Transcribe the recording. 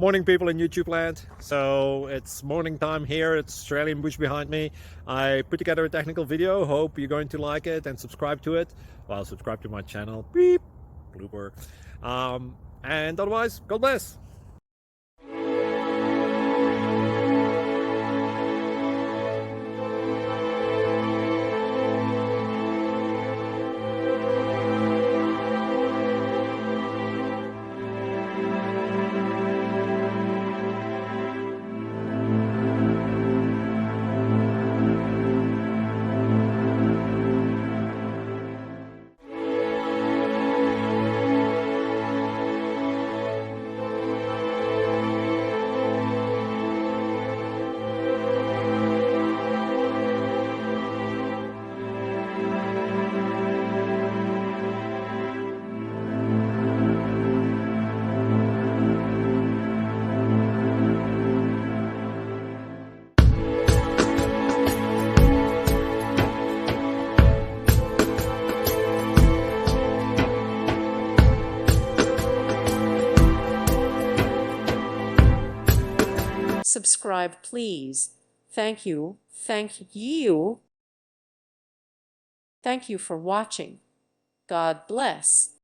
Morning, people in YouTube land. So it's morning time here. It's Australian bush behind me. I put together a technical video. Hope you're going to like it and subscribe to it. Well, subscribe to my channel. Beep, blooper. And otherwise, God bless. Subscribe, please. Thank you. Thank you. Thank you for watching. God bless.